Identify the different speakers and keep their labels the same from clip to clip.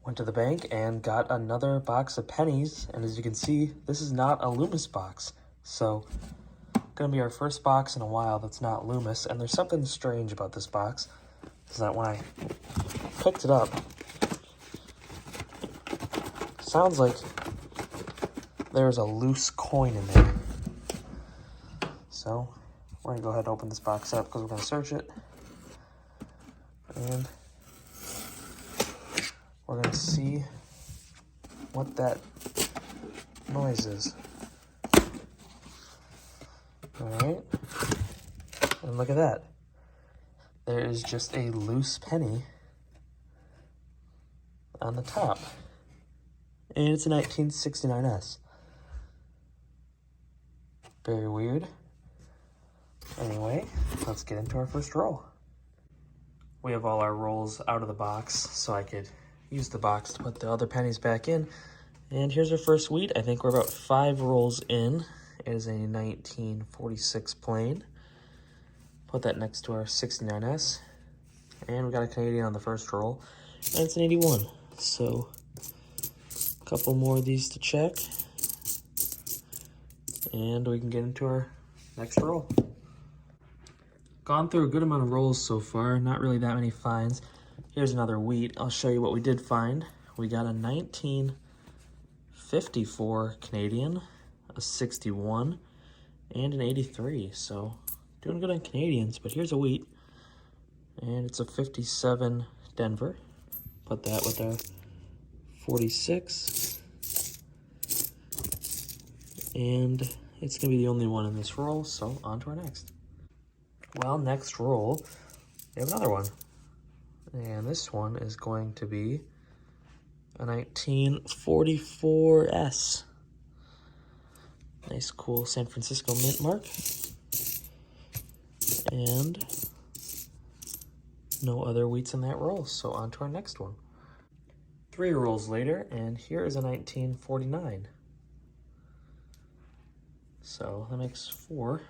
Speaker 1: Went to the bank and got another box of pennies, and as you can see, this is not a Loomis box. So, gonna be our first box in a while that's not Loomis, and there's something strange about this box, is that when I picked it up, sounds like there's a loose coin in there. So, we're gonna go ahead and open this box up because we're gonna search it, and we're gonna see what that noise is. Alright, and look at that. There is just a loose penny on the top. And it's a 1969S. Very weird. Anyway, let's get into our first roll. We have all our rolls out of the box, so I could use the box to put the other pennies back in. And here's our first wheat. I think we're about 5 rolls in. It is a 1946 plain. Put that next to our 69S. And we got a Canadian on the first roll. And it's an 81. So, a couple more of these to check. And we can get into our next roll. Gone through a good amount of rolls so far. Not really that many finds. Here's another wheat. I'll show you what we did find. We got a 1954 Canadian, a 61, and an 83. So doing good on Canadians, but here's a wheat. And it's a 57 Denver. Put that with our 46. And it's gonna be the only one in this roll, so on to our next. Well, next roll, we have another one. And this one is going to be a 1944S. Nice, cool San Francisco mint mark. And no other wheats in that roll, so on to our next one. 3 rolls later, and here is a 1949. So that makes 4.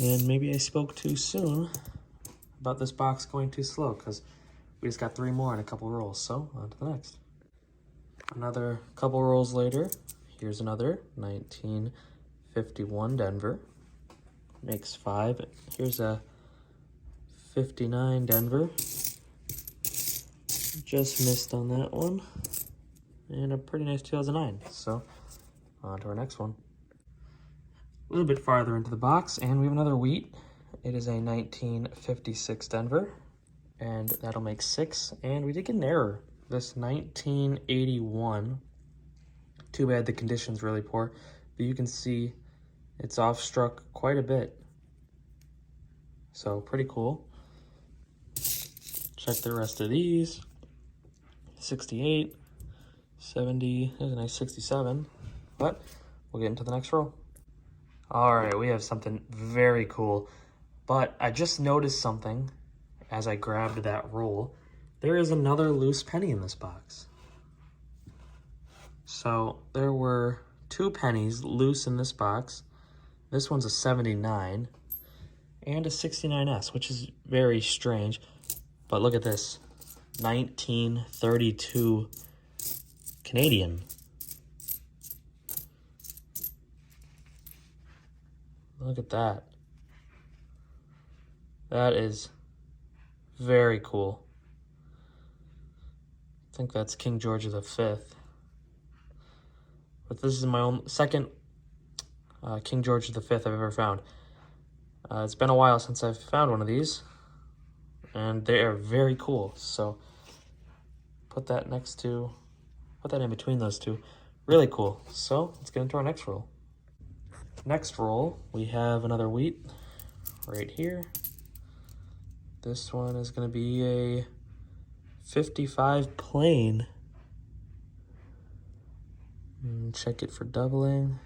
Speaker 1: And maybe I spoke too soon about this box going too slow, because we just got 3 more in a couple rolls, so on to the next. Another couple rolls later, here's another 1951 Denver. Makes 5. Here's a 59 Denver. Just missed on that one. And a pretty nice 2009, so on to our next one. A little bit farther into the box, and we have another wheat. It is a 1956 Denver, and that'll make 6. And we did get an error. This 1981, too bad the condition's really poor, but you can see it's off-struck quite a bit. So pretty cool. Check the rest of these. 68, 70, there's a nice 67, but we'll get into the next row. All right, we have something very cool. But I just noticed something as I grabbed that roll. There is another loose penny in this box. So there were 2 pennies loose in this box. This one's a 79 and a 69S, which is very strange. But look at this, 1932 Canadian. Look at that. That is very cool. I think that's King George V. But this is my own second King George V I've ever found. It's been a while since I've found one of these, and they are very cool. So put that in between those two. Really cool. So let's get into our next roll. Next roll, we have another wheat right here. This one is going to be a 55 plain. Check it for doubling.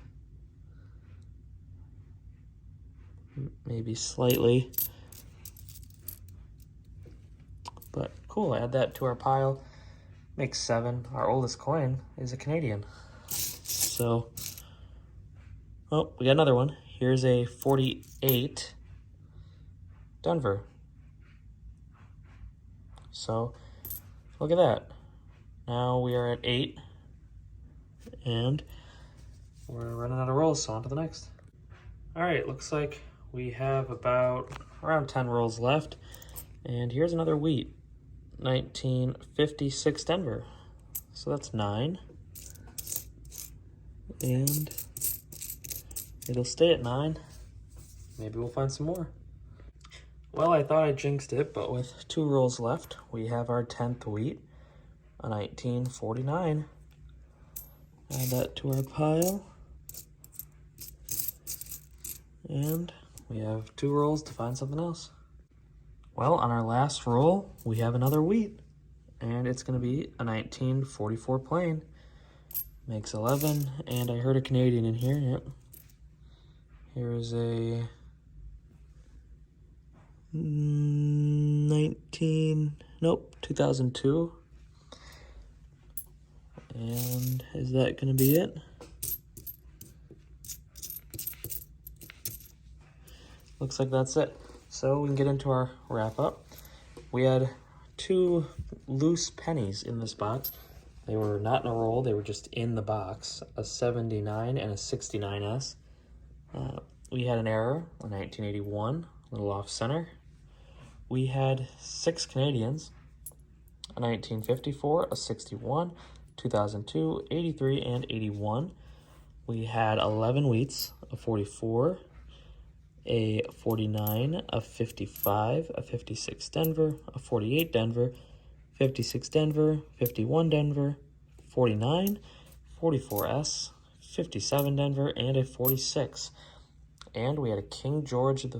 Speaker 1: Maybe slightly. But cool, add that to our pile. Makes 7. Our oldest coin is a Canadian. So, oh, we got another one. Here's a 48 Denver. So, look at that. Now we are at 8, and we're running out of rolls, so on to the next. All right, looks like we have about around 10 rolls left, and here's another wheat, 1956 Denver. So that's 9, and it'll stay at 9. Maybe we'll find some more. Well, I thought I jinxed it, but with 2 rolls left, we have our 10th wheat, a 1949. Add that to our pile. And we have 2 rolls to find something else. Well, on our last roll, we have another wheat, and it's going to be a 1944 plain. Makes 11, and I heard a Canadian in here. Yep. Here is a 2002. And is that going to be it? Looks like that's it. So we can get into our wrap up. We had 2 loose pennies in this box. They were not in a roll, they were just in the box. A 79 and a 69S. We had an error, a 1981, a little off center. We had 6 Canadians, a 1954, a 61, 2002, 83, and 81. We had 11 wheats, a 44, a 49, a 55, a 56 Denver, a 48 Denver, 56 Denver, 51 Denver, 49, 44S, 57 Denver, and a 46. And we had a King George V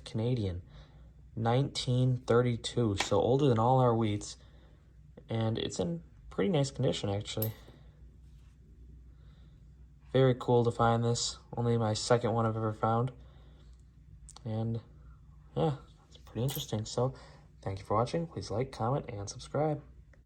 Speaker 1: Canadian, 1932, so older than all our wheats, and it's in pretty nice condition, actually. Very cool to find this. Only my second one I've ever found. And yeah, it's pretty interesting. So thank you for watching. Please like, comment, and subscribe.